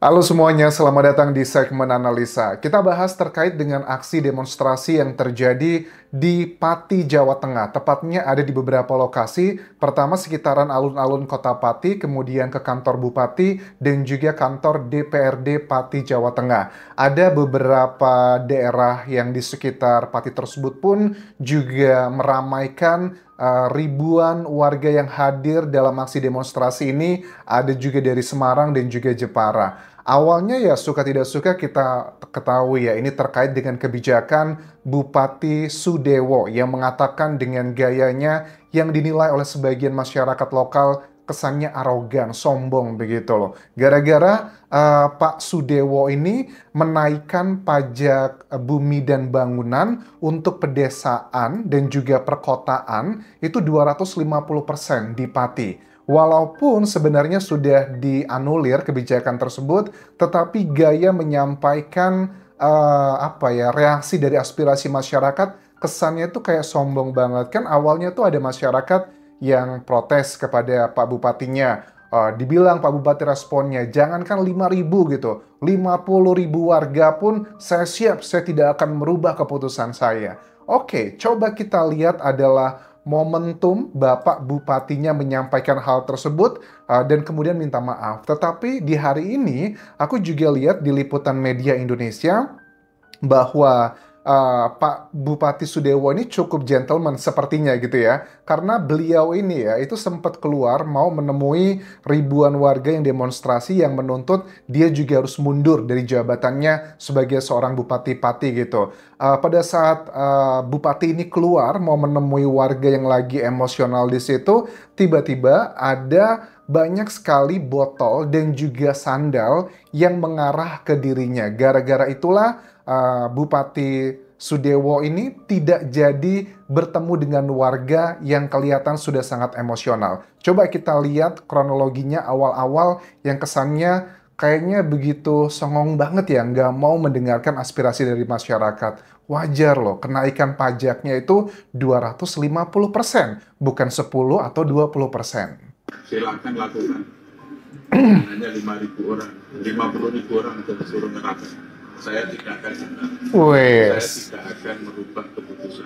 Halo semuanya, selamat datang di segmen analisa. Kita bahas terkait dengan aksi demonstrasi yang terjadi di Pati, Jawa Tengah. Tepatnya ada di beberapa lokasi. Pertama sekitaran alun-alun Kota Pati, kemudian ke kantor Bupati, dan juga kantor DPRD Pati, Jawa Tengah. Ada beberapa daerah yang di sekitar Pati tersebut pun juga meramaikan ribuan warga yang hadir dalam aksi demonstrasi ini. Ada juga dari Semarang dan juga Jepara. Awalnya ya suka tidak suka kita ketahui ya ini terkait dengan kebijakan Bupati Sudewo yang mengatakan dengan gayanya yang dinilai oleh sebagian masyarakat lokal kesannya arogan, sombong begitu loh. Gara-gara Pak Sudewo ini menaikkan pajak bumi dan bangunan untuk pedesaan dan juga perkotaan itu 250% di Pati. Walaupun sebenarnya sudah dianulir kebijakan tersebut, tetapi gaya menyampaikan reaksi dari aspirasi masyarakat kesannya itu kayak sombong banget. Kan awalnya tuh ada masyarakat yang protes kepada Pak Bupatinya. Dibilang Pak Bupati responnya, jangankan 5.000 gitu, 50.000 warga pun saya siap, saya tidak akan merubah keputusan saya. Oke, coba kita lihat adalah momentum Bapak Bupatinya menyampaikan hal tersebut dan kemudian minta maaf. Tetapi di hari ini aku juga lihat di liputan media Indonesia bahwa Pak Bupati Sudewo ini cukup gentleman sepertinya gitu ya. Karena beliau ini ya itu sempat keluar mau menemui ribuan warga yang demonstrasi yang menuntut dia juga harus mundur dari jabatannya sebagai seorang Bupati Pati gitu. Pada saat Bupati ini keluar mau menemui warga yang lagi emosional di situ, tiba-tiba ada banyak sekali botol dan juga sandal yang mengarah ke dirinya. Gara-gara itulah Bupati Sudewo ini tidak jadi bertemu dengan warga yang kelihatan sudah sangat emosional. Coba kita lihat kronologinya awal-awal yang kesannya kayaknya begitu songong banget ya, nggak mau mendengarkan aspirasi dari masyarakat. Wajar loh, kenaikan pajaknya itu 250%, bukan 10 atau 20%. Silakan lakukan. Hanya 5.000 orang, 50.000 orang itu disuruh neraka. Saya tidak akan Wes. saya tidak akan merubah keputusan.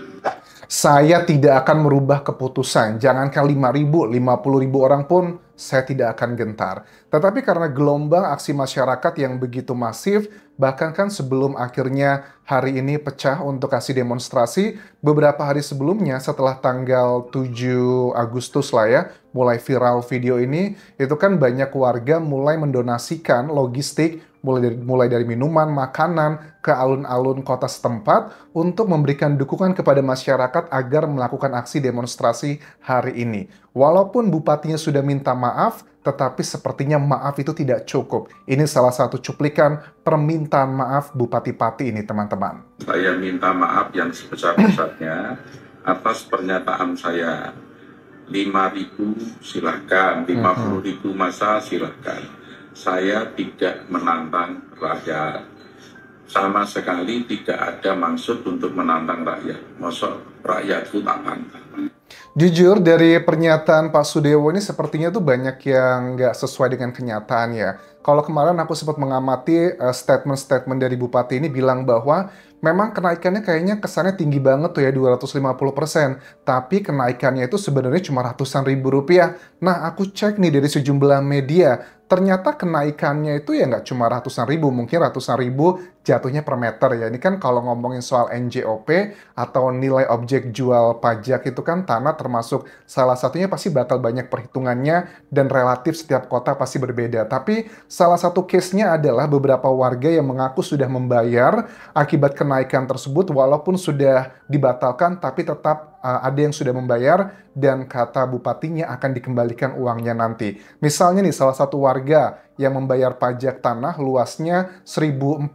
Saya tidak akan merubah keputusan. Jangankan 5.000, 50.000 orang pun saya tidak akan gentar. Tetapi karena gelombang aksi masyarakat yang begitu masif, bahkan kan sebelum akhirnya hari ini pecah untuk aksi demonstrasi, beberapa hari sebelumnya setelah tanggal 7 Agustus lah ya, mulai viral video ini, itu kan banyak warga mulai mendonasikan logistik, mulai dari minuman, makanan, ke alun-alun kota setempat untuk memberikan dukungan kepada masyarakat agar melakukan aksi demonstrasi hari ini. Walaupun bupatinya sudah minta maaf, tetapi sepertinya maaf itu tidak cukup. Ini salah satu cuplikan permintaan maaf Bupati Pati ini, teman-teman. Saya minta maaf yang sebesar-besarnya atas pernyataan saya. 5.000 silakan, 50.000 masa silakan. Saya tidak menantang rakyat. Sama sekali tidak ada maksud untuk menantang rakyat. Maksud rakyat itu tak pantang. Jujur, dari pernyataan Pak Sudewo ini sepertinya tuh banyak yang nggak sesuai dengan kenyataan ya. Kalau kemarin aku sempat mengamati statement-statement dari Bupati ini bilang bahwa memang kenaikannya kayaknya kesannya tinggi banget tuh ya, 250%. Tapi kenaikannya itu sebenarnya cuma ratusan ribu rupiah. Nah, aku cek nih dari sejumlah media, ternyata kenaikannya itu ya nggak cuma ratusan ribu, mungkin ratusan ribu jatuhnya per meter ya. Ini kan kalau ngomongin soal NJOP atau nilai objek jual pajak itu kan tanah termasuk salah satunya pasti bakal banyak perhitungannya dan relatif setiap kota pasti berbeda. Tapi salah satu case-nya adalah beberapa warga yang mengaku sudah membayar akibat kenaikan tersebut walaupun sudah dibatalkan tapi tetap ada yang sudah membayar dan kata bupatinya akan dikembalikan uangnya nanti. Misalnya nih salah satu warga yang membayar pajak tanah luasnya 1042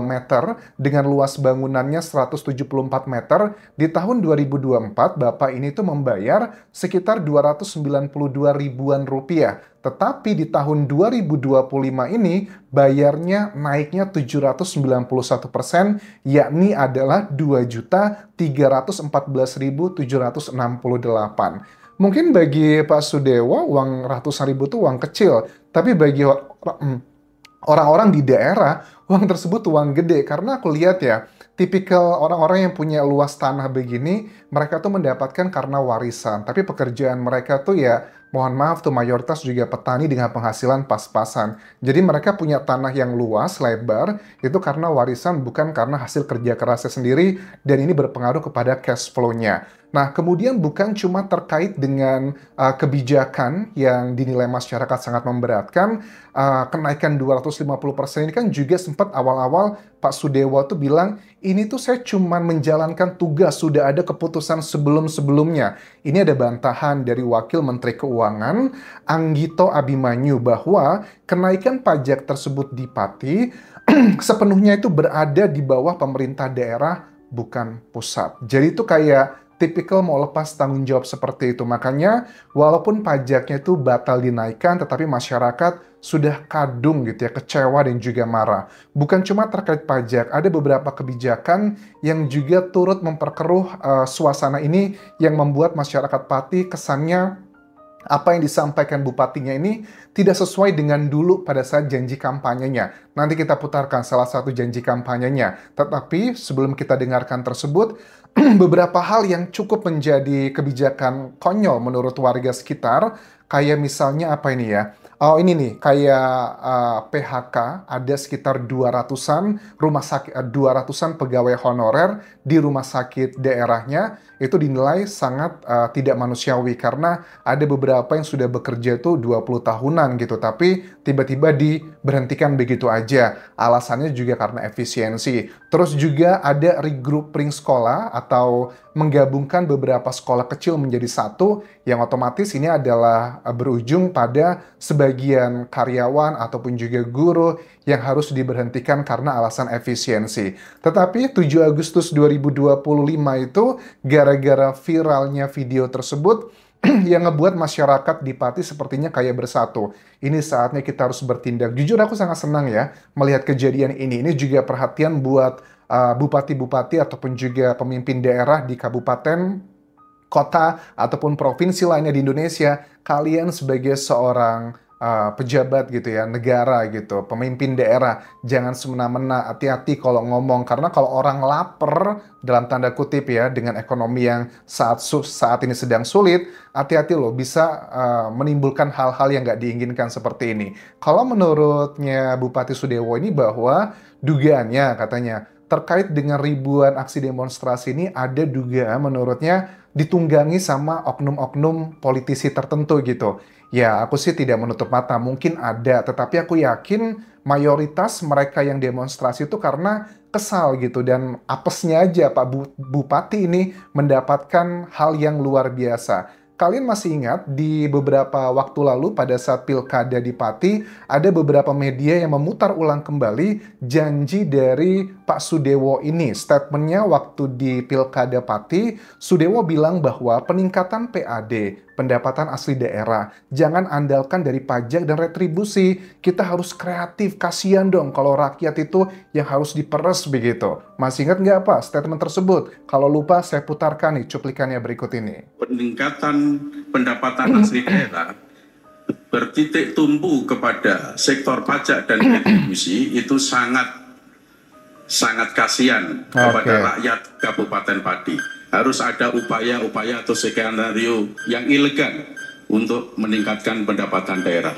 meter dengan luas bangunannya 174 meter. Di tahun 2024 Bapak ini tuh membayar sekitar 292 ribuan rupiah. Tetapi di tahun 2025 ini bayarnya naiknya 791%, yakni adalah 2.314.768. Mungkin bagi Pak Sudewo uang ratusan ribu itu uang kecil, tapi bagi orang-orang di daerah, uang tersebut uang gede. Karena aku lihat ya, tipikal orang-orang yang punya luas tanah begini, mereka tuh mendapatkan karena warisan. Tapi pekerjaan mereka tuh ya, mohon maaf tuh mayoritas juga petani dengan penghasilan pas-pasan. Jadi mereka punya tanah yang luas, lebar, itu karena warisan, bukan karena hasil kerja kerasnya sendiri, dan ini berpengaruh kepada cash flow-nya. Nah, kemudian bukan cuma terkait dengan kebijakan yang dinilai masyarakat sangat memberatkan, kenaikan 250% ini kan juga sempat awal-awal Pak Sudewo tuh bilang, ini tuh saya cuma menjalankan tugas, sudah ada keputusan sebelum-sebelumnya. Ini ada bantahan dari Wakil Menteri Keuangan, Anggito Abimanyu, bahwa kenaikan pajak tersebut di Pati sepenuhnya itu berada di bawah pemerintah daerah, bukan pusat. Jadi itu kayak tipikal mau lepas tanggung jawab seperti itu. Makanya walaupun pajaknya itu batal dinaikkan, tetapi masyarakat sudah kadung gitu ya, kecewa dan juga marah. Bukan cuma terkait pajak, ada beberapa kebijakan yang juga turut memperkeruh suasana ini, yang membuat masyarakat Pati kesannya apa yang disampaikan bupatinya ini tidak sesuai dengan dulu pada saat janji kampanyenya. Nanti kita putarkan salah satu janji kampanyenya. Tetapi sebelum kita dengarkan tersebut, beberapa hal yang cukup menjadi kebijakan konyol menurut warga sekitar, kayak misalnya apa ini ya? Oh ini nih, kayak PHK, ada sekitar 200-an rumah sakit, 200-an pegawai honorer di rumah sakit daerahnya, itu dinilai sangat tidak manusiawi karena ada beberapa yang sudah bekerja itu 20 tahunan gitu, tapi tiba-tiba diberhentikan begitu aja. Alasannya juga karena efisiensi. Terus juga ada regrouping sekolah atau menggabungkan beberapa sekolah kecil menjadi satu, yang otomatis ini adalah berujung pada sebagian karyawan ataupun juga guru yang harus diberhentikan karena alasan efisiensi. Tetapi 7 Agustus 2025 itu gara-gara viralnya video tersebut yang ngebuat masyarakat di Pati sepertinya kayak bersatu. Ini saatnya kita harus bertindak. Jujur aku sangat senang ya melihat kejadian ini. Ini juga perhatian buat bupati-bupati ataupun juga pemimpin daerah di kabupaten, kota, ataupun provinsi lainnya di Indonesia. Kalian sebagai seorang pejabat gitu ya, negara gitu, pemimpin daerah, jangan semena-mena, hati-hati kalau ngomong. Karena kalau orang lapar, dalam tanda kutip ya, dengan ekonomi yang saat ini sedang sulit, hati-hati loh, bisa menimbulkan hal-hal yang nggak diinginkan seperti ini. Kalau menurutnya Bupati Sudewo ini, bahwa dugaannya katanya terkait dengan ribuan aksi demonstrasi ini ada dugaan menurutnya ditunggangi sama oknum-oknum politisi tertentu gitu. Ya, aku sih tidak menutup mata, mungkin ada, tetapi aku yakin mayoritas mereka yang demonstrasi itu karena kesal gitu, dan apesnya aja Pak Bupati ini mendapatkan hal yang luar biasa. Kalian masih ingat di beberapa waktu lalu pada saat pilkada di Pati, ada beberapa media yang memutar ulang kembali janji dari Pak Sudewo ini. Statementnya waktu di pilkada Pati, Sudewo bilang bahwa peningkatan PAD, pendapatan asli daerah, jangan andalkan dari pajak dan retribusi. Kita harus kreatif, kasihan dong kalau rakyat itu yang harus diperes begitu. Masih ingat nggak Pak statement tersebut? Kalau lupa saya putarkan nih cuplikannya berikut ini. Peningkatan pendapatan asli daerah bertitik tumpu kepada sektor pajak dan retribusi itu sangat kasihan kepada rakyat Kabupaten Pati. Harus ada upaya-upaya atau skenario yang elegan untuk meningkatkan pendapatan daerah.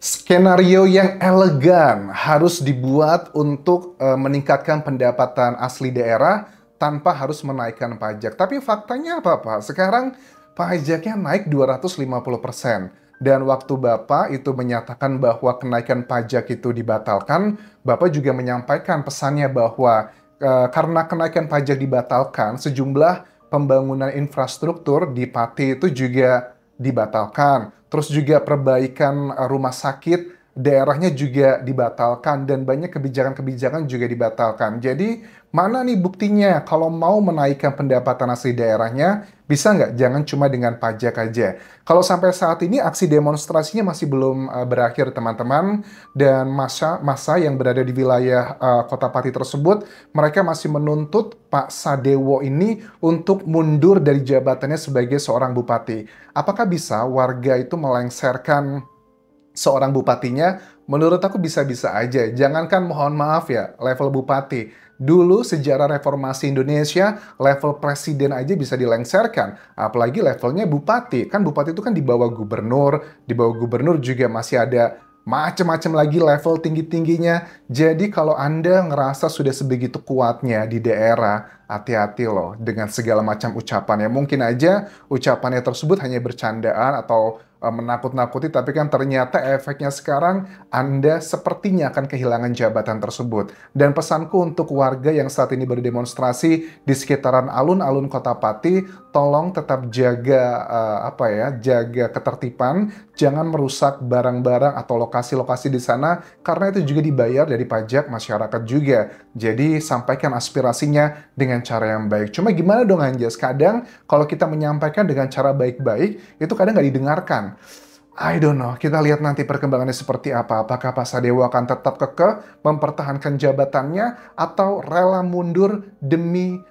Skenario yang elegan harus dibuat untuk meningkatkan pendapatan asli daerah tanpa harus menaikkan pajak. Tapi faktanya apa Pak? Sekarang pajaknya naik 250%. Dan waktu Bapak itu menyatakan bahwa kenaikan pajak itu dibatalkan, Bapak juga menyampaikan pesannya bahwa karena kenaikan pajak dibatalkan, sejumlah pembangunan infrastruktur di Pati itu juga dibatalkan. Terus juga perbaikan rumah sakit daerahnya juga dibatalkan, dan banyak kebijakan-kebijakan juga dibatalkan. Jadi mana nih buktinya kalau mau menaikkan pendapatan asli daerahnya, bisa nggak? Jangan cuma dengan pajak aja. Kalau sampai saat ini aksi demonstrasinya masih belum berakhir teman-teman, dan masa yang berada di wilayah Kota Pati tersebut, mereka masih menuntut Pak Sadewo ini untuk mundur dari jabatannya sebagai seorang bupati. Apakah bisa warga itu melengsarkan seorang bupatinya Menurut aku bisa-bisa aja. Jangankan mohon maaf ya, level bupati. Dulu sejarah reformasi Indonesia, level presiden aja bisa dilengsarkan. Apalagi levelnya bupati. Kan bupati itu kan di bawah gubernur. Di bawah gubernur juga masih ada macam-macam lagi level tinggi-tingginya. Jadi kalau Anda ngerasa sudah sebegitu kuatnya di daerah, hati-hati loh dengan segala macam ucapannya. Mungkin aja ucapannya tersebut hanya bercandaan atau menakut-nakuti, tapi kan ternyata efeknya sekarang Anda sepertinya akan kehilangan jabatan tersebut. Dan pesanku untuk warga yang saat ini berdemonstrasi di sekitaran alun-alun Kota Pati, tolong tetap jaga jaga ketertiban, jangan merusak barang-barang atau lokasi-lokasi di sana karena itu juga dibayar dari pajak masyarakat juga. Jadi sampaikan aspirasinya dengan cara yang baik. Cuma gimana dong Anjas? Kadang kalau kita menyampaikan dengan cara baik-baik, itu kadang nggak didengarkan. I don't know, kita lihat nanti perkembangannya seperti apa. Apakah Pak Sadewo akan tetap kekeh mempertahankan jabatannya atau rela mundur demi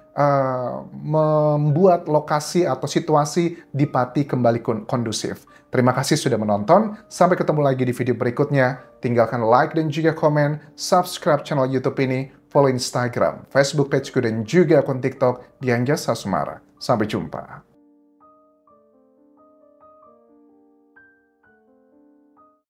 membuat lokasi atau situasi di Pati kembali kondusif. Terima kasih sudah menonton. Sampai ketemu lagi di video berikutnya. Tinggalkan like dan juga komen, subscribe channel YouTube ini, follow Instagram, Facebook pageku, dan juga akun TikTok di Anjas Hasumara. Sampai jumpa.